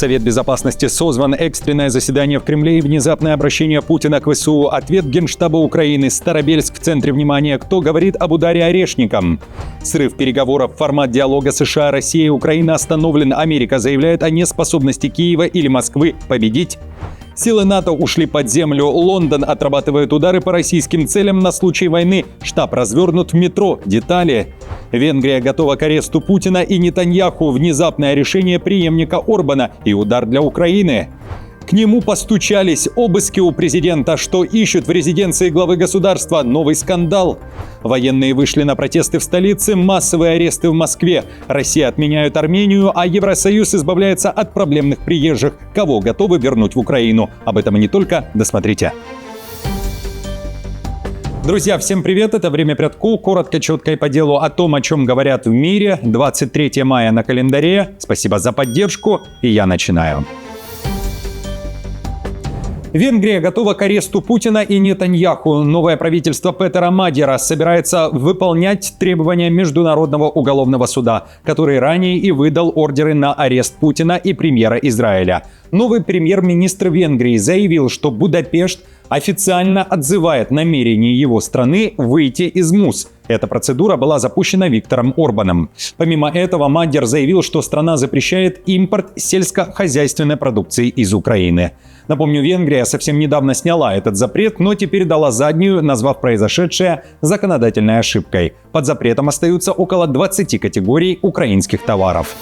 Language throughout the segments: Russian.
Совет Безопасности созван, экстренное заседание в Кремле и внезапное обращение Путина к ВСУ. Ответ Генштаба Украины. Старобельск в центре внимания. Кто говорит об ударе Орешником? Срыв переговоров. Формат диалога США, Россия и Украина остановлен. Америка заявляет о неспособности Киева или Москвы победить. Силы НАТО ушли под землю. Лондон отрабатывает удары по российским целям на случай войны. Штаб развернут в метро. Детали. Венгрия готова к аресту Путина и Нетаньяху. Внезапное решение преемника Орбана и удар для Украины. К нему постучались. Обыски у президента. Что ищут в резиденции главы государства? Новый скандал. Военные вышли на протесты в столице. Массовые аресты в Москве. Россия отменяет Армению, а Евросоюз избавляется от проблемных приезжих. Кого готовы вернуть в Украину? Об этом и не только. Досмотрите. Друзья, всем привет! Это «Время Прядку». Коротко, четко и по делу о том, о чем говорят в мире. 23 мая на календаре. Спасибо за поддержку. И я начинаю. Венгрия готова к аресту Путина и Нетаньяху. Новое правительство Петера Мадьяра собирается выполнять требования Международного уголовного суда, который ранее и выдал ордеры на арест Путина и премьера Израиля. Новый премьер-министр Венгрии заявил, что Будапешт официально отзывает намерение его страны выйти из МУС. Эта процедура была запущена Виктором Орбаном. Помимо этого, Мадьяр заявил, что страна запрещает импорт сельскохозяйственной продукции из Украины. Напомню, Венгрия совсем недавно сняла этот запрет, но теперь дала заднюю, назвав произошедшее законодательной ошибкой. Под запретом остаются около 20 категорий украинских товаров.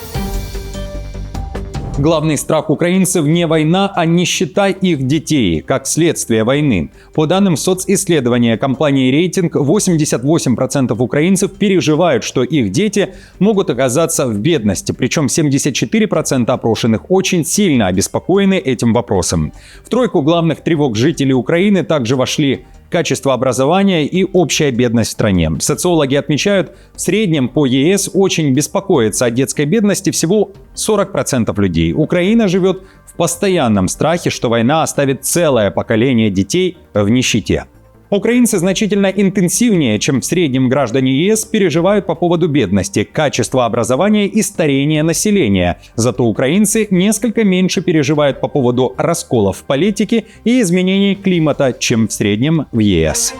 Главный страх украинцев не война, а нищета их детей, как следствие войны. По данным социсследования компании «Рейтинг», 88% украинцев переживают, что их дети могут оказаться в бедности, причем 74% опрошенных очень сильно обеспокоены этим вопросом. В тройку главных тревог жителей Украины также вошли качество образования и общая бедность в стране. Социологи отмечают, в среднем по ЕС очень беспокоится о детской бедности всего 40% людей. Украина живет в постоянном страхе, что война оставит целое поколение детей в нищете. Украинцы значительно интенсивнее, чем в среднем граждане ЕС, переживают по поводу бедности, качества образования и старения населения. Зато украинцы несколько меньше переживают по поводу расколов в политике и изменений климата, чем в среднем в ЕС.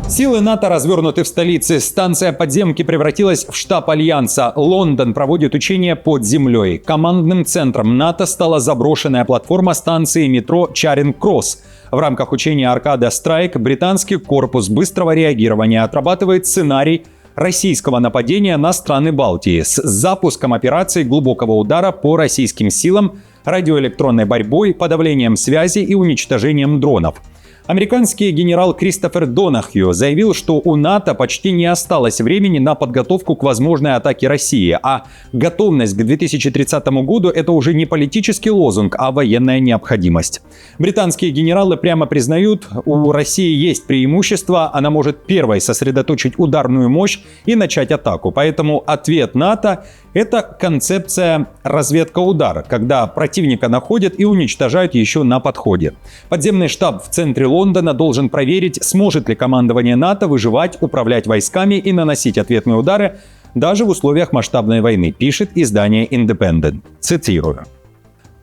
Силы НАТО развернуты в столице. Станция подземки превратилась в штаб Альянса. Лондон проводит учения под землей. Командным центром НАТО стала заброшенная платформа станции метро Чаринг-Кросс. В рамках учения «Аркада Страйк» британский корпус быстрого реагирования отрабатывает сценарий российского нападения на страны Балтии с запуском операции глубокого удара по российским силам, радиоэлектронной борьбой, подавлением связи и уничтожением дронов. Американский генерал Кристофер Донахью заявил, что у НАТО почти не осталось времени на подготовку к возможной атаке России, а готовность к 2030 году – это уже не политический лозунг, а военная необходимость. Британские генералы прямо признают, у России есть преимущество, она может первой сосредоточить ударную мощь и начать атаку. Поэтому ответ НАТО – это концепция разведка-удар, когда противника находят и уничтожают еще на подходе. Подземный штаб в центре Лондона должен проверить, сможет ли командование НАТО выживать, управлять войсками и наносить ответные удары даже в условиях масштабной войны, пишет издание Independent. Цитирую.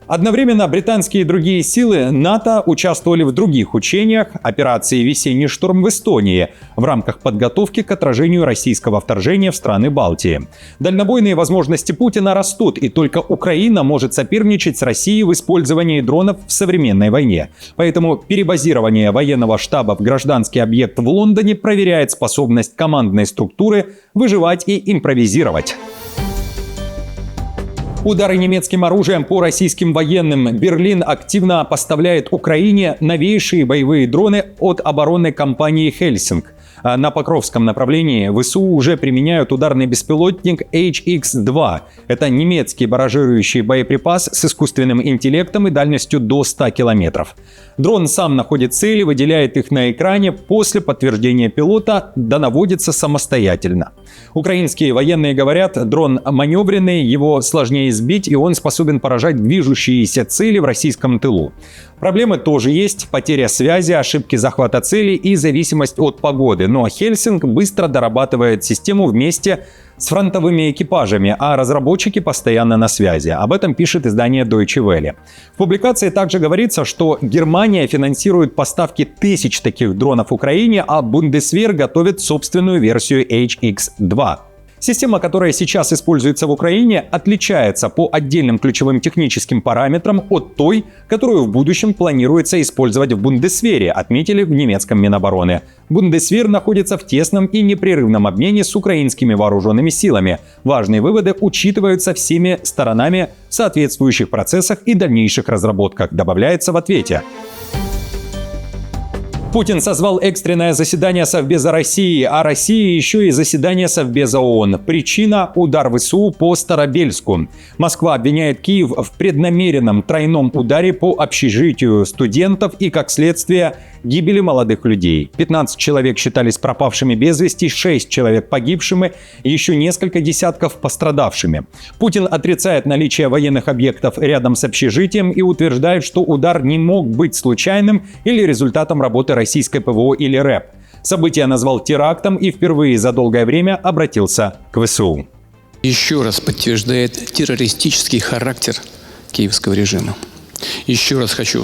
Одновременно британские и другие силы НАТО участвовали в других учениях, операции «Весенний шторм» в Эстонии, в рамках подготовки к отражению российского вторжения в страны Балтии. Дальнобойные возможности Путина растут, и только Украина может соперничать с Россией в использовании дронов в современной войне. Поэтому перебазирование военного штаба в гражданский объект в Лондоне проверяет способность командной структуры выживать и импровизировать. Удары немецким оружием по российским военным. Берлин активно поставляет Украине новейшие боевые дроны от оборонной компании «Хельсинг». На Покровском направлении ВСУ уже применяют ударный беспилотник HX-2. Это немецкий барражирующий боеприпас с искусственным интеллектом и дальностью до 100 километров. Дрон сам находит цели, выделяет их на экране. После подтверждения пилота наводится самостоятельно. Украинские военные говорят, дрон маневренный, его сложнее сбить, и он способен поражать движущиеся цели в российском тылу. Проблемы тоже есть: потеря связи, ошибки захвата цели и зависимость от погоды. Но Хельсинк быстро дорабатывает систему вместе с фронтовыми экипажами, а разработчики постоянно на связи. Об этом пишет издание Deutsche Welle. В публикации также говорится, что Германия финансирует поставки тысяч таких дронов Украине, а Бундесвер готовит собственную версию HX-2. Система, которая сейчас используется в Украине, отличается по отдельным ключевым техническим параметрам от той, которую в будущем планируется использовать в Бундесвере, отметили в немецком Минобороны. Бундесвер находится в тесном и непрерывном обмене с украинскими вооруженными силами. Важные выводы учитываются всеми сторонами в соответствующих процессах и дальнейших разработках, добавляется в ответе. Путин созвал экстренное заседание Совбеза России, а Россия еще и заседание Совбеза ООН. Причина – удар ВСУ по Старобельску. Москва обвиняет Киев в преднамеренном тройном ударе по общежитию студентов и, как следствие, гибели молодых людей. 15 человек считались пропавшими без вести, 6 человек погибшими и еще несколько десятков пострадавшими. Путин отрицает наличие военных объектов рядом с общежитием и утверждает, что удар не мог быть случайным или результатом работы российской ПВО или РЭП. Событие назвал терактом и впервые за долгое время обратился к ВСУ. Еще раз подтверждает террористический характер киевского режима. Еще раз хочу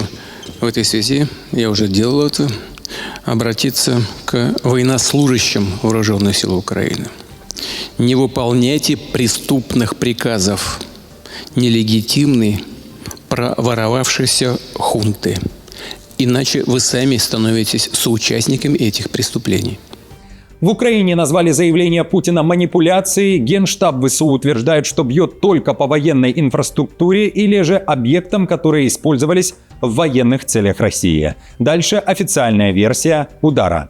в этой связи, я уже делал это, обратиться к военнослужащим Вооруженных сил Украины. Не выполняйте преступных приказов нелегитимной, проворовавшейся хунты. Иначе вы сами становитесь соучастниками этих преступлений. В Украине назвали заявление Путина манипуляцией. Генштаб ВСУ утверждает, что бьет только по военной инфраструктуре или же объектам, которые использовались в военных целях России. Дальше официальная версия удара.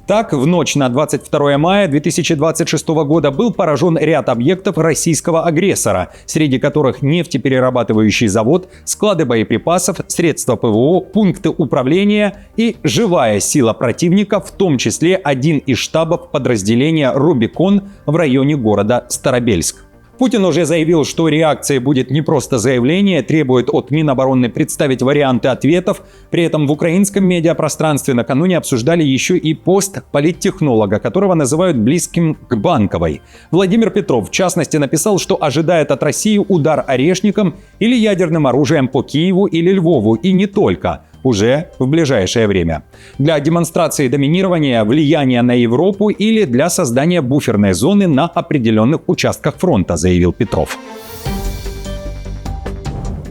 Так, в ночь на 22 мая 2026 года был поражен ряд объектов российского агрессора, среди которых нефтеперерабатывающий завод, склады боеприпасов, средства ПВО, пункты управления и живая сила противника, в том числе один из штабов подразделения «Рубикон» в районе города Старобельск. Путин уже заявил, что реакция будет не просто заявление, требует от Минобороны представить варианты ответов. При этом в украинском медиапространстве накануне обсуждали еще и пост политтехнолога, которого называют близким к Банковой. Владимир Петров, в частности, написал, что ожидает от России удар орешником или ядерным оружием по Киеву или Львову, и не только, уже в ближайшее время. Для демонстрации доминирования, влияния на Европу или для создания буферной зоны на определенных участках фронта, заявил Петров.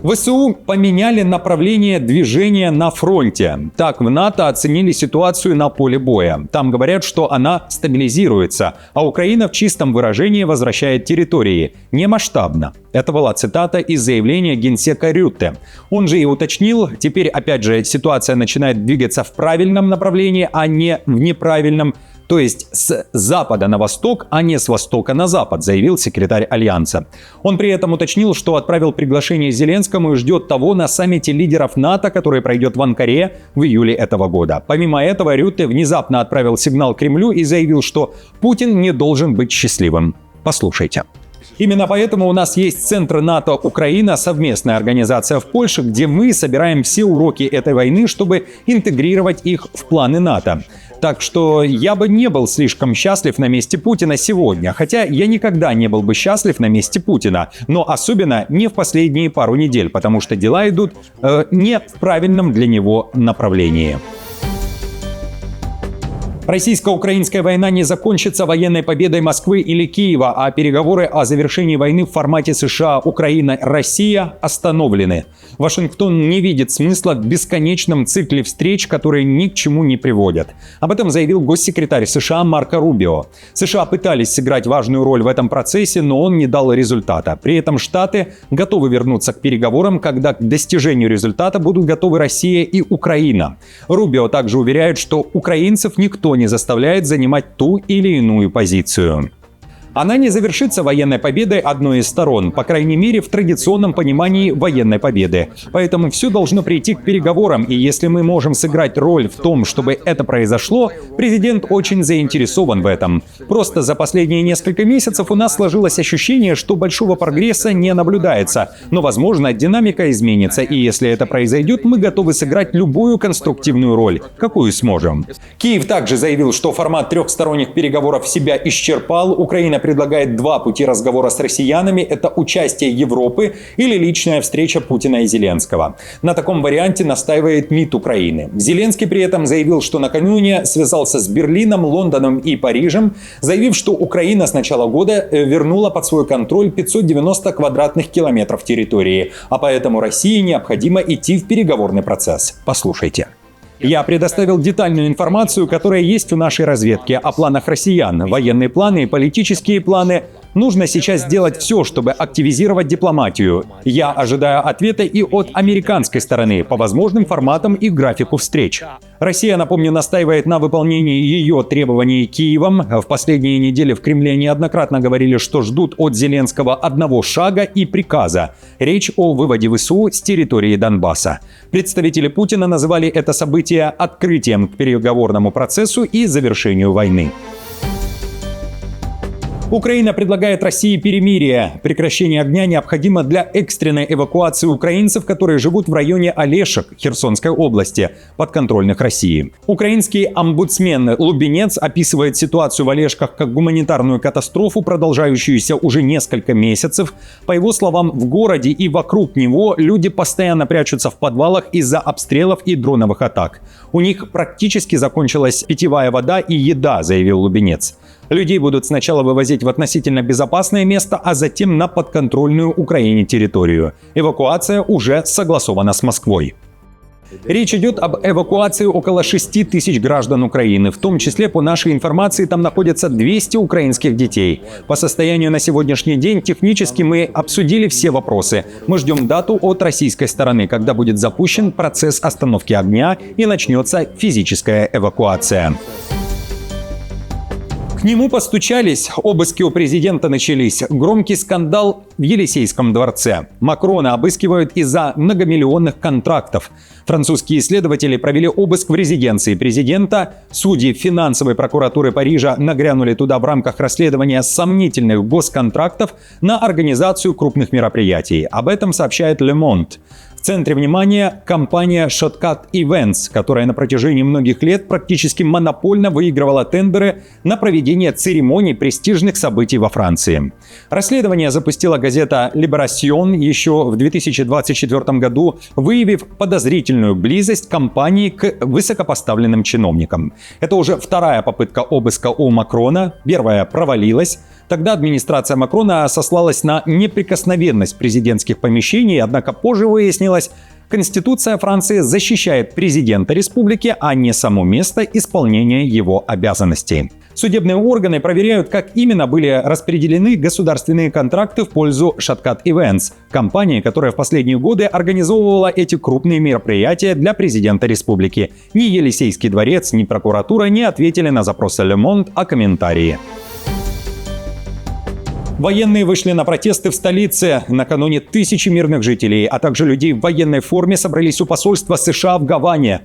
ВСУ поменяли направление движения на фронте. Так в НАТО оценили ситуацию на поле боя. Там говорят, что она стабилизируется, а Украина в чистом выражении возвращает территории. Не масштабно. Это была цитата из заявления генсека Рютте. Он же и уточнил, теперь опять же ситуация начинает двигаться в правильном направлении, а не в неправильном. То есть с запада на восток, а не с востока на запад, заявил секретарь Альянса. Он при этом уточнил, что отправил приглашение Зеленскому и ждет того на саммите лидеров НАТО, который пройдет в Анкаре в июле этого года. Помимо этого, Рютте внезапно отправил сигнал Кремлю и заявил, что Путин не должен быть счастливым. Послушайте. Именно поэтому у нас есть Центр НАТО Украина, совместная организация в Польше, где мы собираем все уроки этой войны, чтобы интегрировать их в планы НАТО. Так что я бы не был слишком счастлив на месте Путина сегодня, хотя я никогда не был бы счастлив на месте Путина, но особенно не в последние пару недель, потому что дела идут не в правильном для него направлении. Российско-украинская война не закончится военной победой Москвы или Киева, а переговоры о завершении войны в формате США, Украина, Россия остановлены. Вашингтон не видит смысла в бесконечном цикле встреч, которые ни к чему не приводят. Об этом заявил госсекретарь США Марко Рубио. США пытались сыграть важную роль в этом процессе, но он не дал результата. При этом Штаты готовы вернуться к переговорам, когда к достижению результата будут готовы Россия и Украина. Рубио также уверяет, что украинцев никто не заставляет занимать ту или иную позицию. Она не завершится военной победой одной из сторон, по крайней мере, в традиционном понимании военной победы. Поэтому все должно прийти к переговорам, и если мы можем сыграть роль в том, чтобы это произошло, президент очень заинтересован в этом. Просто за последние несколько месяцев у нас сложилось ощущение, что большого прогресса не наблюдается, но, возможно, динамика изменится, и если это произойдет, мы готовы сыграть любую конструктивную роль, какую сможем. Киев также заявил, что формат трехсторонних переговоров себя исчерпал. Украина предлагает два пути разговора с россиянами – это участие Европы или личная встреча Путина и Зеленского. На таком варианте настаивает МИД Украины. Зеленский при этом заявил, что накануне связался с Берлином, Лондоном и Парижем, заявив, что Украина с начала года вернула под свой контроль 590 квадратных километров территории, а поэтому России необходимо идти в переговорный процесс. Послушайте. Я предоставил детальную информацию, которая есть у нашей разведки о планах россиян, военные планы и политические планы. Нужно сейчас сделать все, чтобы активизировать дипломатию. Я ожидаю ответа и от американской стороны по возможным форматам и графику встреч. Россия, напомню, настаивает на выполнении ее требований Киевом. В последние недели в Кремле неоднократно говорили, что ждут от Зеленского одного шага и приказа. Речь о выводе ВСУ с территории Донбасса. Представители Путина называли это событие открытием к переговорному процессу и завершению войны. Украина предлагает России перемирие. Прекращение огня необходимо для экстренной эвакуации украинцев, которые живут в районе Олешек Херсонской области, подконтрольных России. Украинский омбудсмен Лубенец описывает ситуацию в Олешках как гуманитарную катастрофу, продолжающуюся уже несколько месяцев. По его словам, в городе и вокруг него люди постоянно прячутся в подвалах из-за обстрелов и дроновых атак. У них практически закончилась питьевая вода и еда, заявил Лубенец. Людей будут сначала вывозить в относительно безопасное место, а затем на подконтрольную Украине территорию. Эвакуация уже согласована с Москвой. Речь идет об эвакуации около 6 тысяч граждан Украины. В том числе, по нашей информации, там находятся 200 украинских детей. По состоянию на сегодняшний день технически мы обсудили все вопросы. Мы ждем дату от российской стороны, когда будет запущен процесс остановки огня и начнется физическая эвакуация. К нему постучались, обыски у президента начались. Громкий скандал в Елисейском дворце. Макрона обыскивают из-за многомиллионных контрактов. Французские исследователи провели обыск в резиденции президента. Судьи финансовой прокуратуры Парижа нагрянули туда в рамках расследования сомнительных госконтрактов на организацию крупных мероприятий. Об этом сообщает Le Monde. В центре внимания компания Shotcut Events, которая на протяжении многих лет практически монопольно выигрывала тендеры на проведение церемоний престижных событий во Франции. Расследование запустила газета Libération еще в 2024 году, выявив подозрительную близость компании к высокопоставленным чиновникам. Это уже вторая попытка обыска у Макрона, первая провалилась. Тогда администрация Макрона сослалась на неприкосновенность президентских помещений, однако позже выяснилось, Конституция Франции защищает президента республики, а не само место исполнения его обязанностей. Судебные органы проверяют, как именно были распределены государственные контракты в пользу Shotcut Events, компании, которая в последние годы организовывала эти крупные мероприятия для президента республики. Ни Елисейский дворец, ни прокуратура не ответили на запросы Le Monde о комментарии. Военные вышли на протесты в столице. Накануне тысячи мирных жителей, а также людей в военной форме собрались у посольства США в Гаване.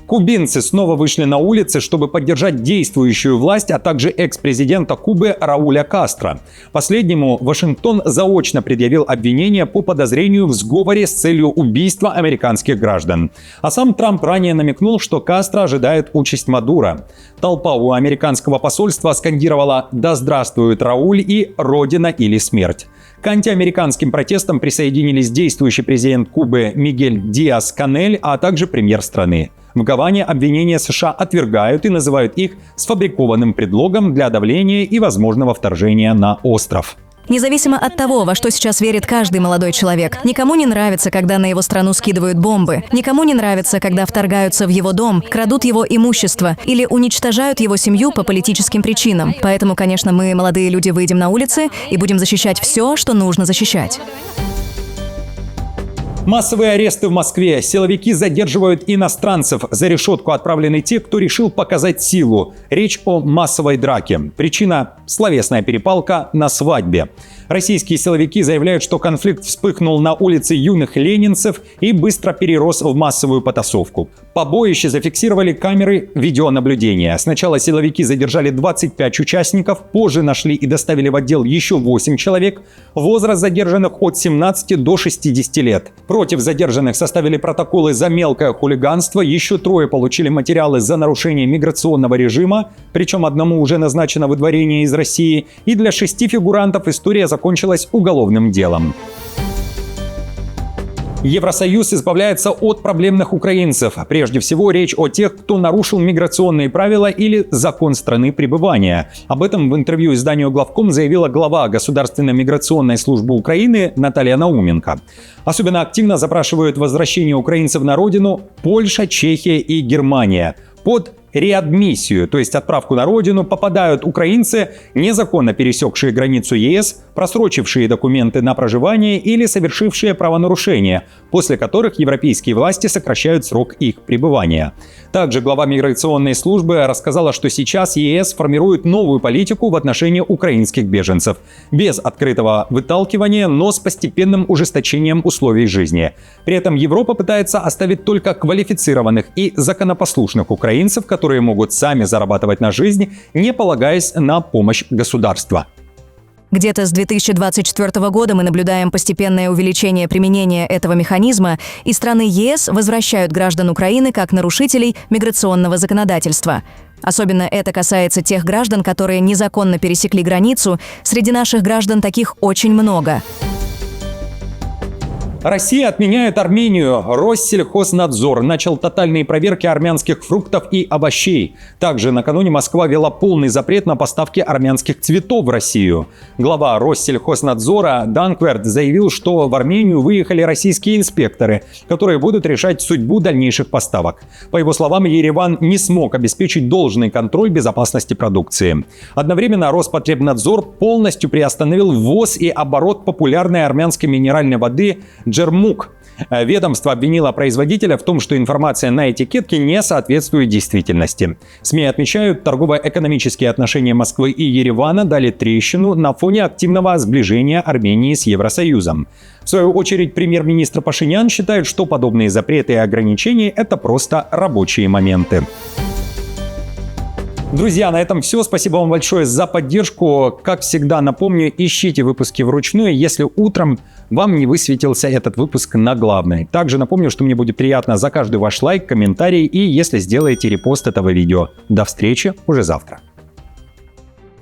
Кубинцы снова вышли на улицы, чтобы поддержать действующую власть, а также экс-президента Кубы Рауля Кастро. Последнему Вашингтон заочно предъявил обвинение по подозрению в сговоре с целью убийства американских граждан. А сам Трамп ранее намекнул, что Кастро ожидает участь Мадуро. Толпа у американского посольства скандировала «Да здравствует Рауль» и «Родина или смерть». К антиамериканским протестам присоединились действующий президент Кубы Мигель Диас-Канель, а также премьер страны. В Гаване обвинения США отвергают и называют их сфабрикованным предлогом для давления и возможного вторжения на остров. Независимо от того, во что сейчас верит каждый молодой человек, никому не нравится, когда на его страну скидывают бомбы, никому не нравится, когда вторгаются в его дом, крадут его имущество или уничтожают его семью по политическим причинам. Поэтому, конечно, мы, молодые люди, выйдем на улицы и будем защищать все, что нужно защищать. Массовые аресты в Москве. Силовики задерживают иностранцев. За решетку отправлены те, кто решил показать силу. Речь о массовой драке. Причина – словесная перепалка на свадьбе. Российские силовики заявляют, что конфликт вспыхнул на улице юных ленинцев и быстро перерос в массовую потасовку. Побоище зафиксировали камеры видеонаблюдения. Сначала силовики задержали 25 участников, позже нашли и доставили в отдел еще 8 человек. Возраст задержанных от 17 до 60 лет. Против задержанных составили протоколы за мелкое хулиганство, еще 3 получили материалы за нарушение миграционного режима, причем одному уже назначено выдворение из России, и для 6 фигурантов история закончилась уголовным делом. Евросоюз избавляется от проблемных украинцев. Прежде всего, речь о тех, кто нарушил миграционные правила или закон страны пребывания. Об этом в интервью изданию «Главком» заявила глава Государственной миграционной службы Украины Наталья Науменко. Особенно активно запрашивают возвращение украинцев на родину Польша, Чехия и Германия. Под реадмиссию, то есть отправку на родину, попадают украинцы, незаконно пересекшие границу ЕС, просрочившие документы на проживание или совершившие правонарушения, после которых европейские власти сокращают срок их пребывания. Также глава миграционной службы рассказала, что сейчас ЕС формирует новую политику в отношении украинских беженцев. Без открытого выталкивания, но с постепенным ужесточением условий жизни. При этом Европа пытается оставить только квалифицированных и законопослушных украинцев, которые могут сами зарабатывать на жизнь, не полагаясь на помощь государства. Где-то с 2024 года мы наблюдаем постепенное увеличение применения этого механизма, и страны ЕС возвращают граждан Украины как нарушителей миграционного законодательства. Особенно это касается тех граждан, которые незаконно пересекли границу. Среди наших граждан таких очень много. Россия отменяет Армению. Россельхознадзор начал тотальные проверки армянских фруктов и овощей. Также накануне Москва ввела полный запрет на поставки армянских цветов в Россию. Глава Россельхознадзора Данкверт заявил, что в Армению выехали российские инспекторы, которые будут решать судьбу дальнейших поставок. По его словам, Ереван не смог обеспечить должный контроль безопасности продукции. Одновременно Роспотребнадзор полностью приостановил ввоз и оборот популярной армянской минеральной воды Джермук. Ведомство обвинило производителя в том, что информация на этикетке не соответствует действительности. СМИ отмечают, торгово-экономические отношения Москвы и Еревана дали трещину на фоне активного сближения Армении с Евросоюзом. В свою очередь, премьер-министр Пашинян считает, что подобные запреты и ограничения – это просто рабочие моменты. Друзья, на этом все. Спасибо вам большое за поддержку. Как всегда, напомню, ищите выпуски вручную, если утром вам не высветился этот выпуск на главной. Также напомню, что мне будет приятно за каждый ваш лайк, комментарий и если сделаете репост этого видео. До встречи уже завтра.